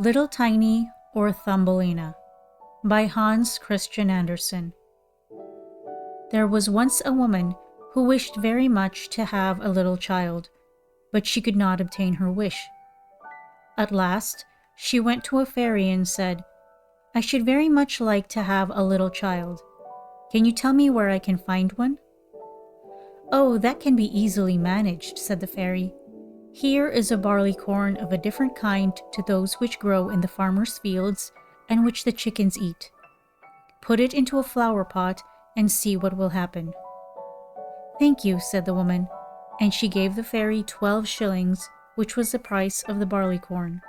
Little Tiny or Thumbelina by Hans Christian Andersen. There was once a woman who wished very much to have a little child, but she could not obtain her wish. At last, she went to a fairy and said, "I should very much like to have a little child. Can you tell me where I can find one?" "Oh, that can be easily managed," said the fairy. "Here is a barley corn of a different kind to those which grow in the farmer's fields and which the chickens eat. Put it into a flower pot and see what will happen." "Thank you," said the woman, and she gave the fairy 12 shillings, which was the price of the barley corn.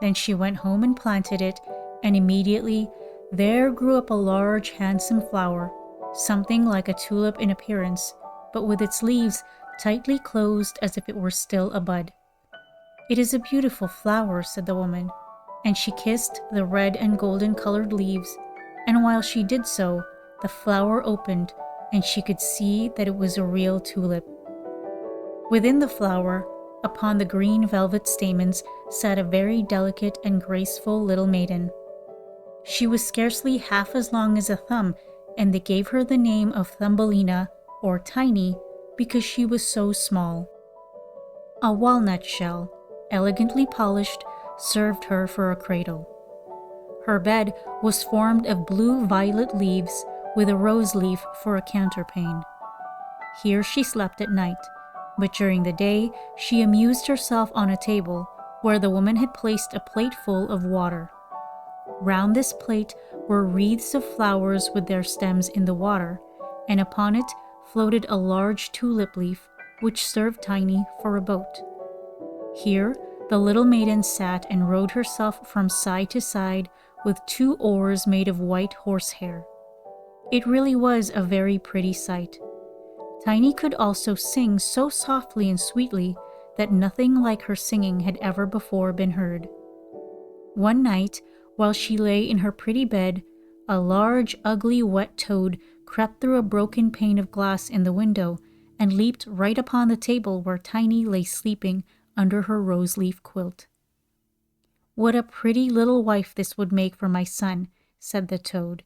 Then she went home and planted it, and immediately there grew up a large, handsome flower, something like a tulip in appearance, but with its leaves tightly closed as if it were still a bud. "It is a beautiful flower," said the woman, and she kissed the red and golden colored leaves, and while she did so, the flower opened, and she could see that it was a real tulip. Within the flower, upon the green velvet stamens, sat a very delicate and graceful little maiden. She was scarcely half as long as a thumb, and they gave her the name of Thumbelina, or Tiny, because she was so small. A walnut shell, elegantly polished, served her for a cradle. Her bed was formed of blue-violet leaves with a rose leaf for a counterpane. Here she slept at night, but during the day she amused herself on a table where the woman had placed a plate full of water. Round this plate were wreaths of flowers with their stems in the water, and upon it floated a large tulip leaf which served Tiny for a boat. Here the little maiden sat and rowed herself from side to side with 2 oars made of white horsehair. It really was a very pretty sight. Tiny could also sing so softly and sweetly that nothing like her singing had ever before been heard. One night, while she lay in her pretty bed, a large, ugly, wet toad crept through a broken pane of glass in the window and leaped right upon the table where Tiny lay sleeping under her rose-leaf quilt. "What a pretty little wife this would make for my son," said the toad,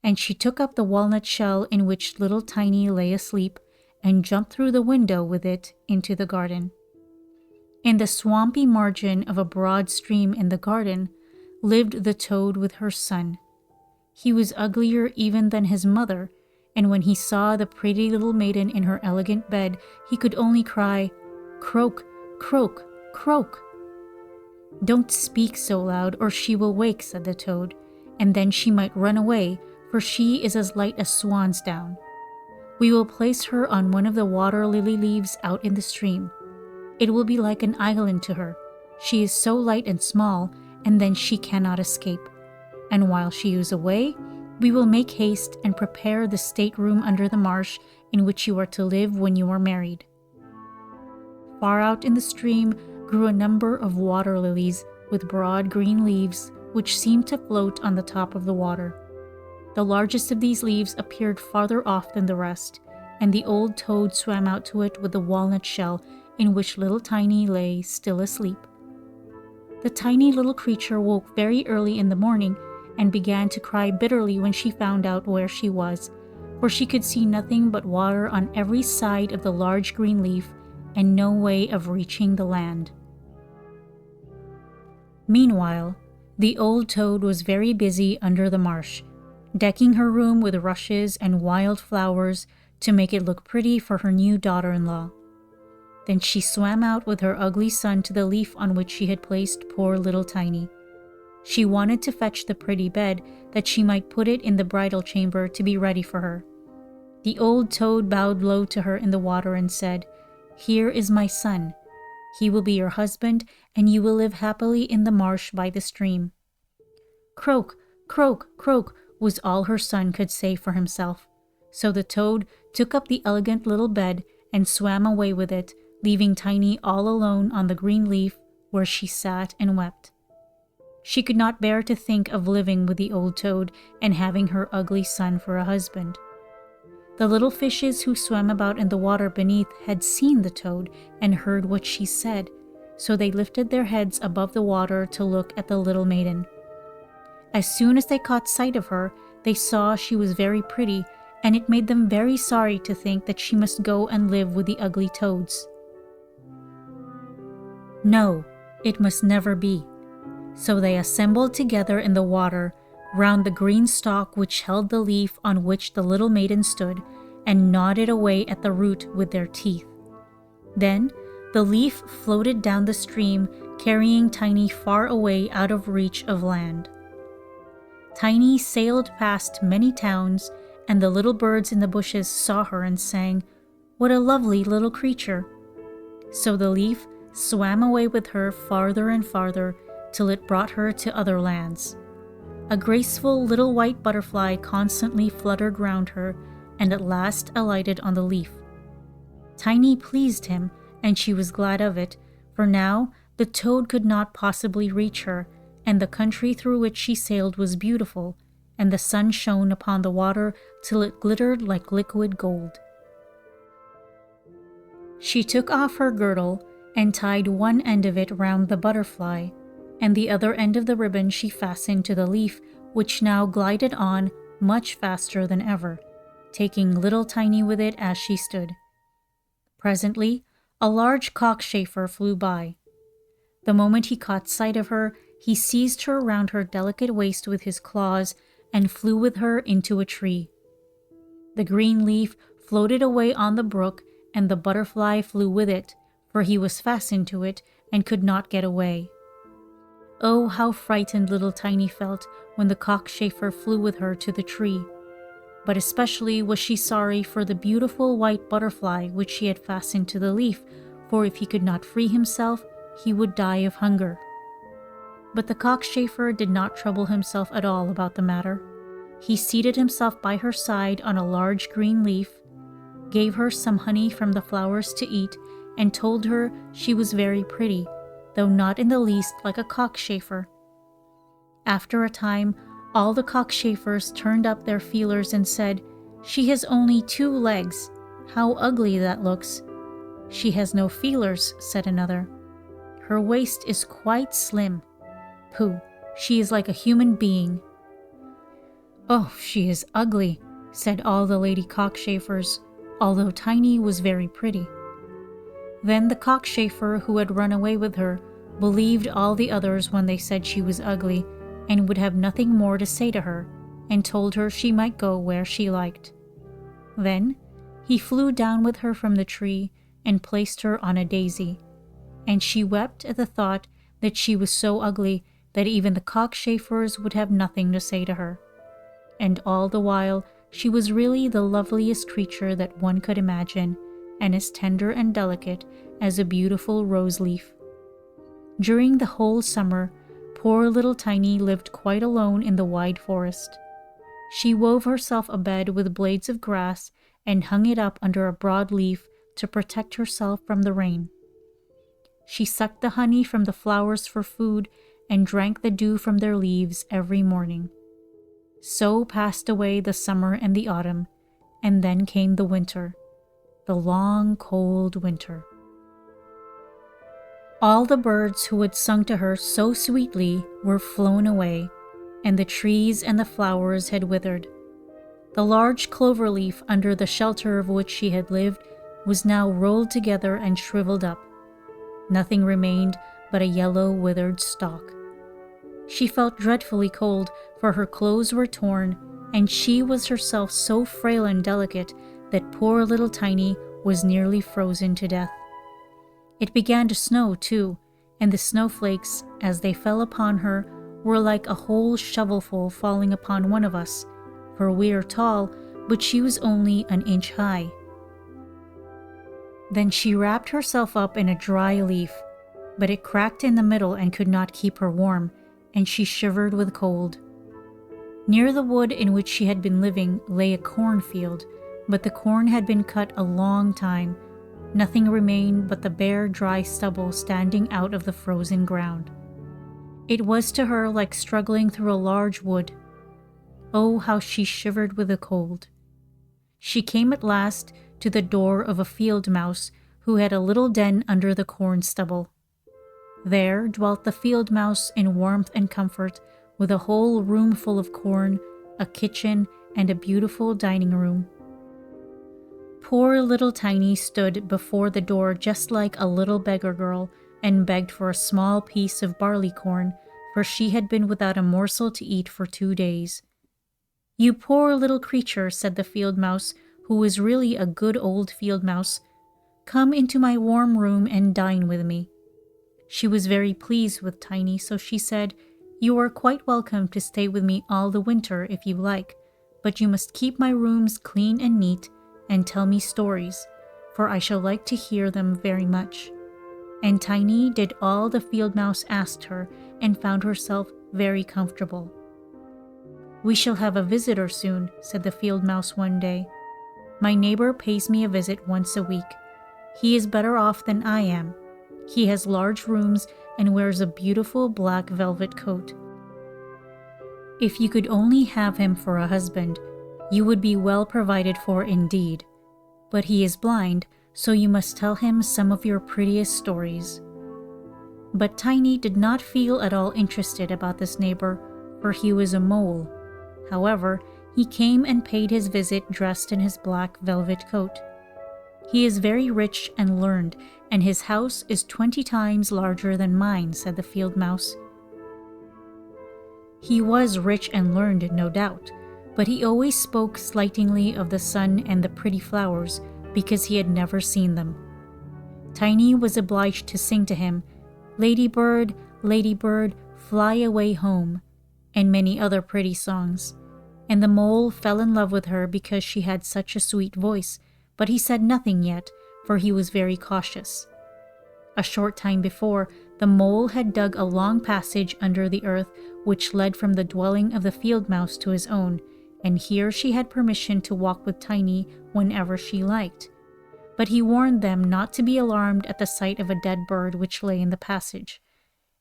and she took up the walnut shell in which little Tiny lay asleep and jumped through the window with it into the garden. In the swampy margin of a broad stream in the garden lived the toad with her son. He was uglier even than his mother, and when he saw the pretty little maiden in her elegant bed, he could only cry, "Croak, croak, croak." "Don't speak so loud, or she will wake," said the toad, "and then she might run away, for she is as light as swan's down. We will place her on one of the water lily leaves out in the stream. It will be like an island to her. She is so light and small, and then she cannot escape. And while she is away, we will make haste and prepare the stateroom under the marsh in which you are to live when you are married." Far out in the stream grew a number of water lilies with broad green leaves which seemed to float on the top of the water. The largest of these leaves appeared farther off than the rest, and the old toad swam out to it with the walnut shell in which little Tiny lay still asleep. The tiny little creature woke very early in the morning and began to cry bitterly when she found out where she was, for she could see nothing but water on every side of the large green leaf and no way of reaching the land. Meanwhile, the old toad was very busy under the marsh, decking her room with rushes and wild flowers to make it look pretty for her new daughter-in-law. Then she swam out with her ugly son to the leaf on which she had placed poor little Tiny. She wanted to fetch the pretty bed that she might put it in the bridal chamber to be ready for her. The old toad bowed low to her in the water and said, "Here is my son. He will be your husband, and you will live happily in the marsh by the stream." "Croak, croak, croak," was all her son could say for himself. So the toad took up the elegant little bed and swam away with it, leaving Tiny all alone on the green leaf where she sat and wept. She could not bear to think of living with the old toad and having her ugly son for a husband. The little fishes who swam about in the water beneath had seen the toad and heard what she said, so they lifted their heads above the water to look at the little maiden. As soon as they caught sight of her, they saw she was very pretty, and it made them very sorry to think that she must go and live with the ugly toads. No, it must never be. So they assembled together in the water round the green stalk which held the leaf on which the little maiden stood, and gnawed it away at the root with their teeth. Then the leaf floated down the stream, carrying Tiny far away out of reach of land. Tiny sailed past many towns, and the little birds in the bushes saw her and sang, "What a lovely little creature!" So the leaf swam away with her farther and farther till it brought her to other lands. A graceful little white butterfly constantly fluttered round her, and at last alighted on the leaf. Tiny pleased him, and she was glad of it, for now the toad could not possibly reach her, and the country through which she sailed was beautiful, and the sun shone upon the water till it glittered like liquid gold. She took off her girdle and tied one end of it round the butterfly, and the other end of the ribbon she fastened to the leaf, which now glided on much faster than ever, taking little Tiny with it as she stood. Presently, a large cockchafer flew by. The moment he caught sight of her, he seized her round her delicate waist with his claws and flew with her into a tree. The green leaf floated away on the brook, and the butterfly flew with it, for he was fastened to it and could not get away. Oh, how frightened little Tiny felt when the cockchafer flew with her to the tree. But especially was she sorry for the beautiful white butterfly which she had fastened to the leaf, for if he could not free himself, he would die of hunger. But the cockchafer did not trouble himself at all about the matter. He seated himself by her side on a large green leaf, gave her some honey from the flowers to eat, and told her she was very pretty, though not in the least like a cockchafer. After a time, all the cockchafers turned up their feelers and said, "She has only 2 legs. How ugly that looks." "She has no feelers," said another. "Her waist is quite slim." "Pooh, she is like a human being." "Oh, she is ugly," said all the lady cockchafers, although Tiny was very pretty. Then the cockchafer who had run away with her believed all the others when they said she was ugly, and would have nothing more to say to her, and told her she might go where she liked. Then he flew down with her from the tree and placed her on a daisy, and she wept at the thought that she was so ugly that even the cockchafers would have nothing to say to her. And all the while she was really the loveliest creature that one could imagine, and as tender and delicate as a beautiful rose leaf. During the whole summer, poor little Tiny lived quite alone in the wide forest. She wove herself a bed with blades of grass and hung it up under a broad leaf to protect herself from the rain. She sucked the honey from the flowers for food and drank the dew from their leaves every morning. So passed away the summer and the autumn, and then came the winter, the long, cold winter. All the birds who had sung to her so sweetly were flown away, and the trees and the flowers had withered. The large clover leaf under the shelter of which she had lived was now rolled together and shriveled up. Nothing remained but a yellow, withered stalk. She felt dreadfully cold, for her clothes were torn, and she was herself so frail and delicate that poor little Tiny was nearly frozen to death. It began to snow, too, and the snowflakes, as they fell upon her, were like a whole shovelful falling upon one of us, for we are tall, but she was only an inch high. Then she wrapped herself up in a dry leaf, but it cracked in the middle and could not keep her warm, and she shivered with cold. Near the wood in which she had been living lay a cornfield, but the corn had been cut a long time. Nothing remained but the bare, dry stubble standing out of the frozen ground. It was to her like struggling through a large wood. Oh, how she shivered with the cold. She came at last to the door of a field mouse who had a little den under the corn stubble. There dwelt the field mouse in warmth and comfort, with a whole room full of corn, a kitchen, and a beautiful dining room. Poor little Tiny stood before the door just like a little beggar girl and begged for a small piece of barley corn, for she had been without a morsel to eat for 2 days. "You poor little creature," said the field mouse, who was really a good old field mouse, "come into my warm room and dine with me." She was very pleased with Tiny, so she said, "You are quite welcome to stay with me all the winter if you like, but you must keep my rooms clean and neat, and tell me stories, for I shall like to hear them very much." And Tiny did all the field mouse asked her and found herself very comfortable. "We shall have a visitor soon," said the field mouse one day. "My neighbor pays me a visit once a week. He is better off than I am. He has large rooms and wears a beautiful black velvet coat. If you could only have him for a husband, you would be well provided for indeed. But he is blind, so you must tell him some of your prettiest stories." But Tiny did not feel at all interested about this neighbor, for he was a mole. However, he came and paid his visit dressed in his black velvet coat. "He is very rich and learned, and his house is 20 times larger than mine," said the field mouse. He was rich and learned, no doubt, but he always spoke slightingly of the sun and the pretty flowers because he had never seen them. Tiny was obliged to sing to him, "Lady bird, fly away home," and many other pretty songs. And the mole fell in love with her because she had such a sweet voice, but he said nothing yet, for he was very cautious. A short time before, the mole had dug a long passage under the earth which led from the dwelling of the field mouse to his own, and here she had permission to walk with Tiny whenever she liked. But he warned them not to be alarmed at the sight of a dead bird which lay in the passage.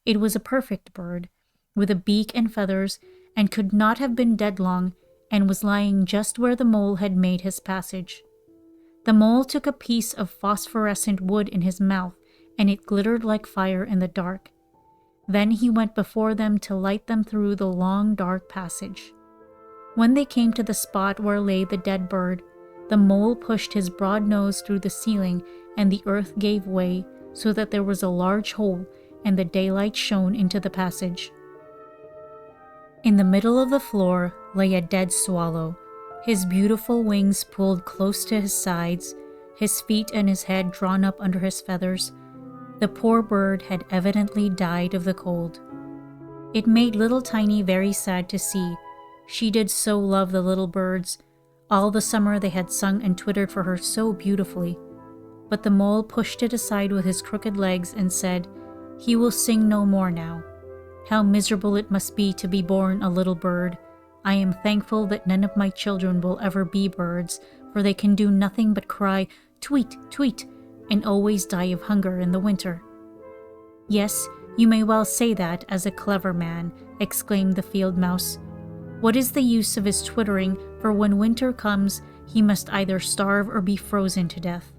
It was a perfect bird, with a beak and feathers, and could not have been dead long, and was lying just where the mole had made his passage. The mole took a piece of phosphorescent wood in his mouth, and it glittered like fire in the dark. Then he went before them to light them through the long dark passage. When they came to the spot where lay the dead bird, the mole pushed his broad nose through the ceiling, and the earth gave way, so that there was a large hole, and the daylight shone into the passage. In the middle of the floor lay a dead swallow, his beautiful wings pulled close to his sides, his feet and his head drawn up under his feathers. The poor bird had evidently died of the cold. It made little Tiny very sad to see. She did so love the little birds. All the summer they had sung and twittered for her so beautifully. But the mole pushed it aside with his crooked legs and said, "He will sing no more now. How miserable it must be to be born a little bird. I am thankful that none of my children will ever be birds, for they can do nothing but cry, 'Tweet, tweet,' and always die of hunger in the winter." "Yes, you may well say that as a clever man," exclaimed the field mouse. "What is the use of his twittering, for when winter comes, he must either starve or be frozen to death.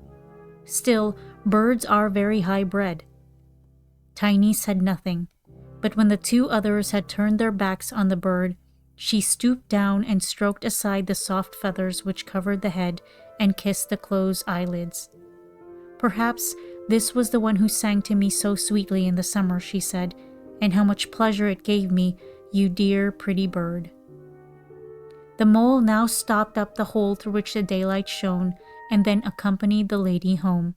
Still, birds are very high bred." Tiny said nothing, but when the two others had turned their backs on the bird, she stooped down and stroked aside the soft feathers which covered the head and kissed the closed eyelids. "Perhaps this was the one who sang to me so sweetly in the summer," she said, "and how much pleasure it gave me, you dear, pretty bird." The mole now stopped up the hole through which the daylight shone, and then accompanied the lady home.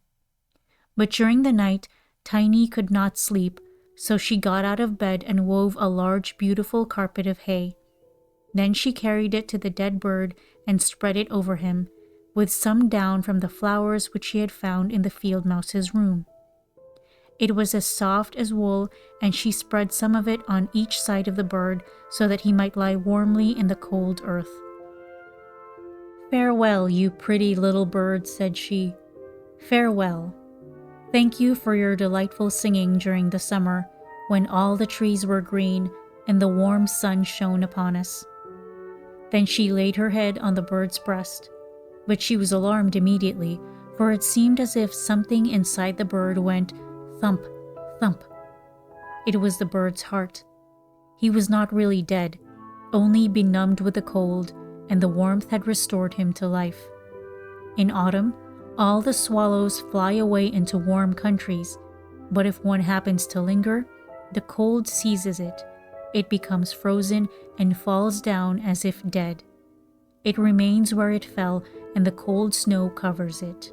But during the night, Tiny could not sleep, so she got out of bed and wove a large, beautiful carpet of hay. Then she carried it to the dead bird and spread it over him, with some down from the flowers which she had found in the field mouse's room. It was as soft as wool, and she spread some of it on each side of the bird so that he might lie warmly in the cold earth. "Farewell, you pretty little bird," said she. "Farewell. Thank you for your delightful singing during the summer, when all the trees were green and the warm sun shone upon us." Then she laid her head on the bird's breast, but she was alarmed immediately, for it seemed as if something inside the bird went thump, thump. It was the bird's heart. He was not really dead, only benumbed with the cold, and the warmth had restored him to life. In autumn, all the swallows fly away into warm countries, but if one happens to linger, the cold seizes it. It becomes frozen and falls down as if dead. It remains where it fell, and the cold snow covers it.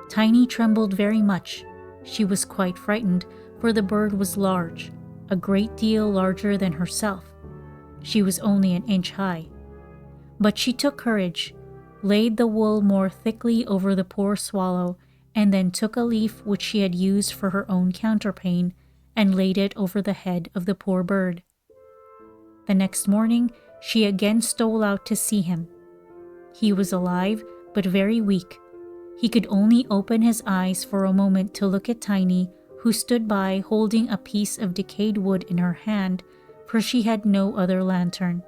Tiny trembled very much. She was quite frightened, for the bird was large, a great deal larger than herself. She was only an inch high. But she took courage, laid the wool more thickly over the poor swallow, and then took a leaf which she had used for her own counterpane and laid it over the head of the poor bird. The next morning, she again stole out to see him. He was alive, but very weak. He could only open his eyes for a moment to look at Tiny, who stood by holding a piece of decayed wood in her hand, for she had no other lantern.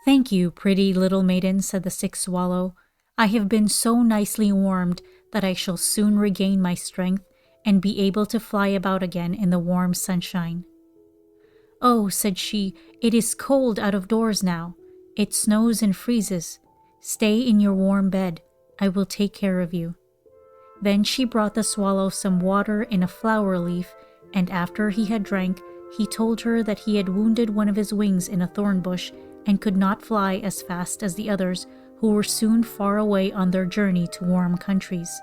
"Thank you, pretty little maiden," said the sick swallow. "I have been so nicely warmed that I shall soon regain my strength and be able to fly about again in the warm sunshine." "Oh," said she, "it is cold out of doors now. It snows and freezes. Stay in your warm bed. I will take care of you." Then she brought the swallow some water in a flower leaf, and after he had drank, he told her that he had wounded one of his wings in a thorn bush and could not fly as fast as the others, who were soon far away on their journey to warm countries.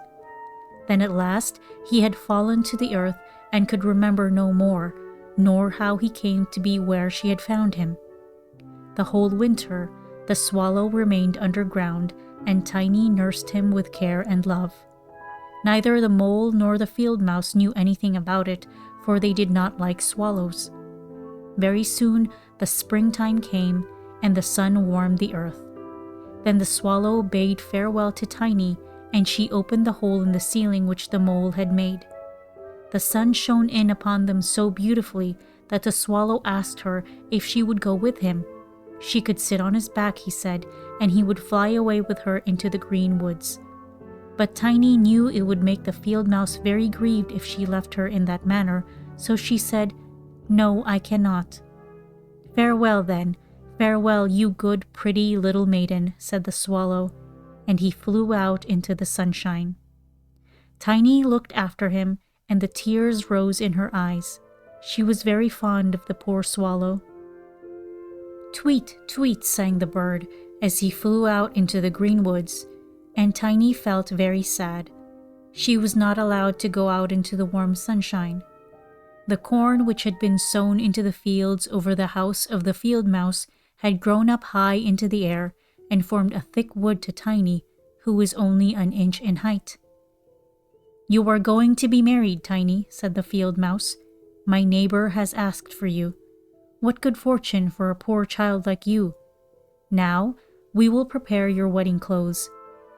Then at last he had fallen to the earth and could remember no more, nor how he came to be where she had found him. The whole winter the swallow remained underground, and Tiny nursed him with care and love. Neither the mole nor the field mouse knew anything about it, for they did not like swallows. Very soon the springtime came, and the sun warmed the earth. Then the swallow bade farewell to Tiny, and she opened the hole in the ceiling which the mole had made. The sun shone in upon them so beautifully that the swallow asked her if she would go with him. She could sit on his back, he said, and he would fly away with her into the green woods. But Tiny knew it would make the field mouse very grieved if she left her in that manner, so she said, "No, I cannot." "Farewell, then. Farewell, you good, pretty little maiden," said the swallow, and he flew out into the sunshine. Tiny looked after him, and the tears rose in her eyes. She was very fond of the poor swallow. "Tweet, tweet," sang the bird as he flew out into the green woods, and Tiny felt very sad. She was not allowed to go out into the warm sunshine. The corn which had been sown into the fields over the house of the field mouse had grown up high into the air and formed a thick wood to Tiny, who was only an inch in height. "You are going to be married, Tiny," said the field mouse. "My neighbor has asked for you. What good fortune for a poor child like you! Now, we will prepare your wedding clothes.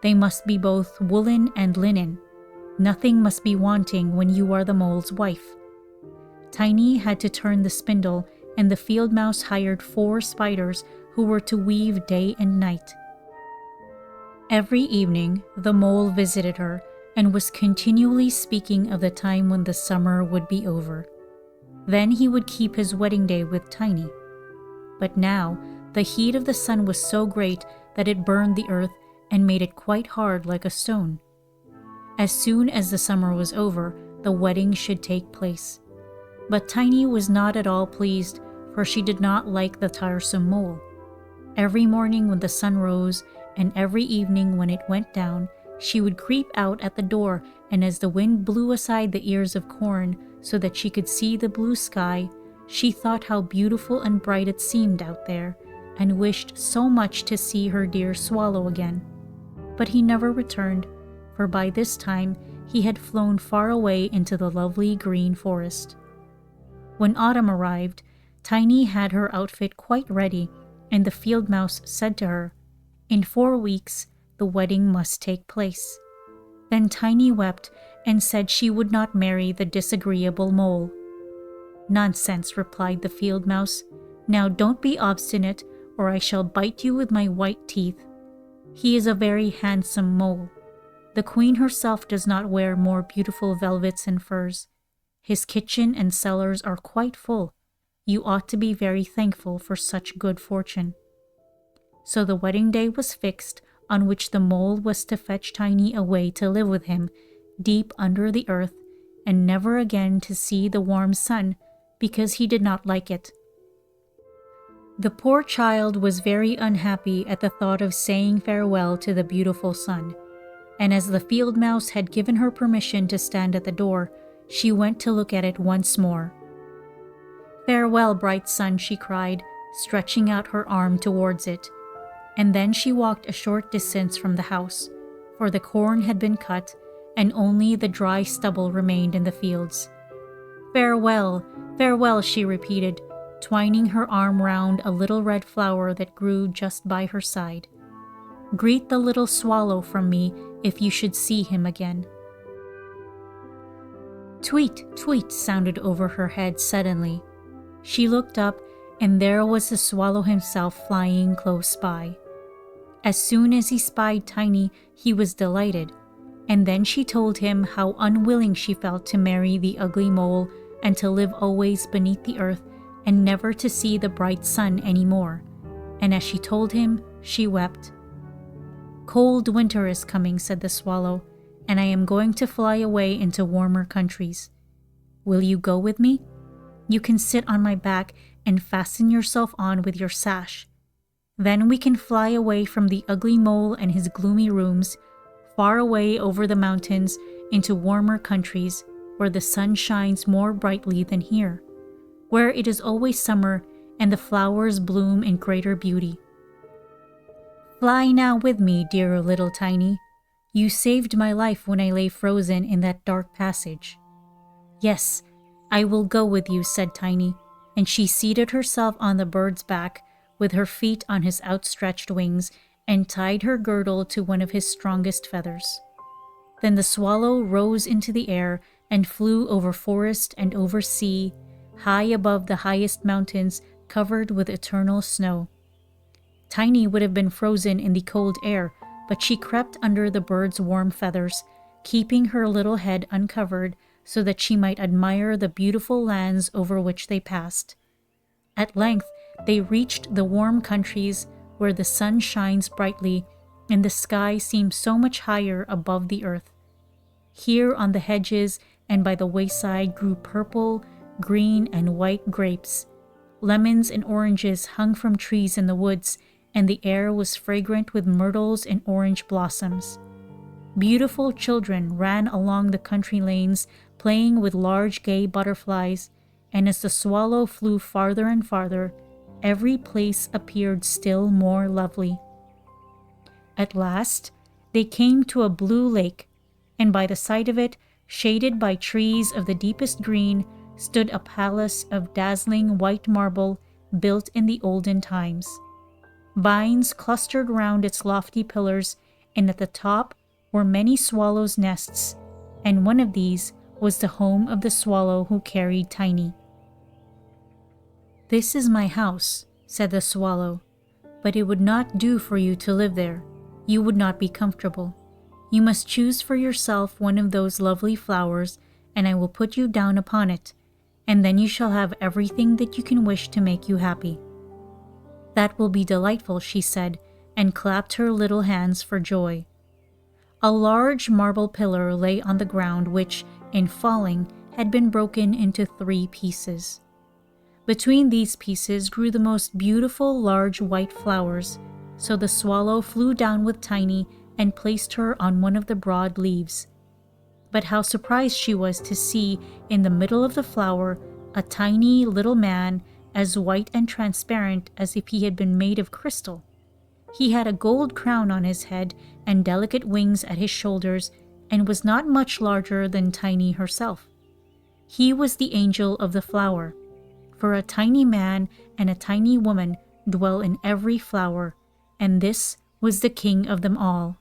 They must be both woolen and linen. Nothing must be wanting when you are the mole's wife." Tiny had to turn the spindle, and the field mouse hired 4 spiders who were to weave day and night. Every evening, the mole visited her and was continually speaking of the time when the summer would be over. Then he would keep his wedding day with Tiny. But now, the heat of the sun was so great that it burned the earth and made it quite hard like a stone. As soon as the summer was over, the wedding should take place. But Tiny was not at all pleased, for she did not like the tiresome mole. Every morning when the sun rose, and every evening when it went down, she would creep out at the door, and as the wind blew aside the ears of corn so that she could see the blue sky, she thought how beautiful and bright it seemed out there, and wished so much to see her dear swallow again. But he never returned, for by this time he had flown far away into the lovely green forest. When autumn arrived, Tiny had her outfit quite ready, and the field mouse said to her, "In 4 weeks the wedding must take place." Then Tiny wept and said she would not marry the disagreeable mole. "Nonsense," replied the field mouse. "Now don't be obstinate, or I shall bite you with my white teeth. He is a very handsome mole. The queen herself does not wear more beautiful velvets and furs. His kitchen and cellars are quite full. You ought to be very thankful for such good fortune." So the wedding day was fixed, on which the mole was to fetch Tiny away to live with him, deep under the earth, and never again to see the warm sun, because he did not like it. The poor child was very unhappy at the thought of saying farewell to the beautiful sun, and as the field mouse had given her permission to stand at the door, she went to look at it once more. "Farewell, bright sun," she cried, stretching out her arm towards it. And then she walked a short distance from the house, for the corn had been cut, and only the dry stubble remained in the fields. "Farewell, farewell," she repeated, twining her arm round a little red flower that grew just by her side. "Greet the little swallow from me if you should see him again." Tweet, tweet sounded over her head suddenly. She looked up, and there was the swallow himself flying close by. As soon as he spied Tiny, he was delighted, and then she told him how unwilling she felt to marry the ugly mole and to live always beneath the earth and never to see the bright sun any more. And as she told him, she wept. "Cold winter is coming," said the swallow, "and I am going to fly away into warmer countries. Will you go with me? You can sit on my back and fasten yourself on with your sash. Then we can fly away from the ugly mole and his gloomy rooms, far away over the mountains into warmer countries where the sun shines more brightly than here, where it is always summer and the flowers bloom in greater beauty. Fly now with me, dear little Tiny. You saved my life when I lay frozen in that dark passage." "Yes, I will go with you," said Tiny, and she seated herself on the bird's back, with her feet on his outstretched wings, and tied her girdle to one of his strongest feathers. Then the swallow rose into the air and flew over forest and over sea, high above the highest mountains covered with eternal snow. Tiny would have been frozen in the cold air, but she crept under the bird's warm feathers, keeping her little head uncovered so that she might admire the beautiful lands over which they passed. At length, they reached the warm countries where the sun shines brightly and the sky seems so much higher above the earth. Here on the hedges and by the wayside grew purple, green, and white grapes. Lemons and oranges hung from trees in the woods, and the air was fragrant with myrtles and orange blossoms. Beautiful children ran along the country lanes, playing with large gay butterflies, and as the swallow flew farther and farther, every place appeared still more lovely. At last, they came to a blue lake, and by the side of it, shaded by trees of the deepest green, stood a palace of dazzling white marble built in the olden times. Vines clustered round its lofty pillars, and at the top were many swallows' nests, and one of these was the home of the swallow who carried Tiny. "This is my house," said the swallow, "but it would not do for you to live there. You would not be comfortable. You must choose for yourself one of those lovely flowers, and I will put you down upon it, and then you shall have everything that you can wish to make you happy." "That will be delightful," she said, and clapped her little hands for joy. A large marble pillar lay on the ground which, in falling, had been broken into 3 pieces. Between these pieces grew the most beautiful large white flowers, so the swallow flew down with Tiny and placed her on one of the broad leaves. But how surprised she was to see in the middle of the flower a tiny little man, as white and transparent as if he had been made of crystal. He had a gold crown on his head and delicate wings at his shoulders, and was not much larger than Tiny herself. He was the angel of the flower, for a tiny man and a tiny woman dwell in every flower, and this was the king of them all.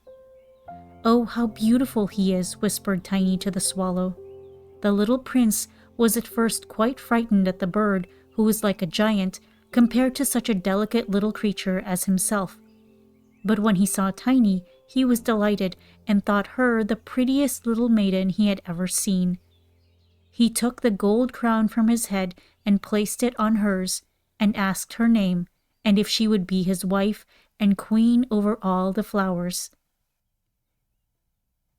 "Oh, how beautiful he is," whispered Tiny to the swallow. The little prince was at first quite frightened at the bird, who was like a giant compared to such a delicate little creature as himself. But when he saw Tiny, he was delighted and thought her the prettiest little maiden he had ever seen. he took the gold crown from his head and placed it on hers, and asked her name, and if she would be his wife and queen over all the flowers.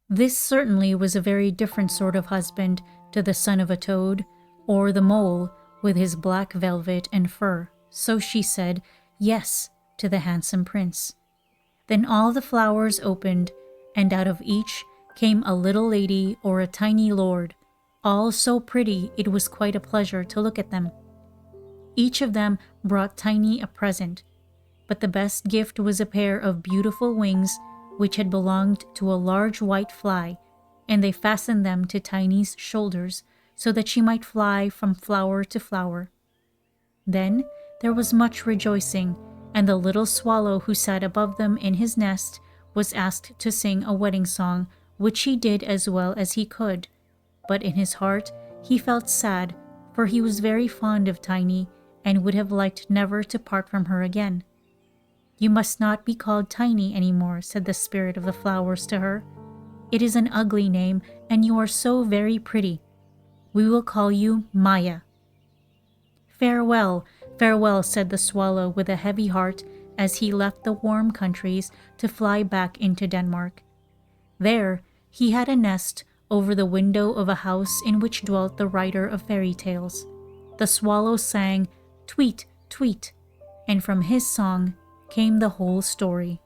This certainly was a very different sort of husband to the son of a toad, or the mole with his black velvet and fur, so she said yes to the handsome prince. Then all the flowers opened, and out of each came a little lady or a tiny lord, all so pretty it was quite a pleasure to look at them. Each of them brought Tiny a present, but the best gift was a pair of beautiful wings which had belonged to a large white fly, and they fastened them to Tiny's shoulders so that she might fly from flower to flower. Then there was much rejoicing, and the little swallow who sat above them in his nest was asked to sing a wedding song, which he did as well as he could. But in his heart he felt sad, for he was very fond of Tiny and would have liked never to part from her again. "You must not be called Tiny any more," said the spirit of the flowers to her. "It is an ugly name, and you are so very pretty. We will call you Maya." "Farewell, farewell," said the swallow with a heavy heart as he left the warm countries to fly back into Denmark. There he had a nest over the window of a house in which dwelt the writer of fairy tales. The swallow sang, "Tweet, tweet," and from his song came the whole story.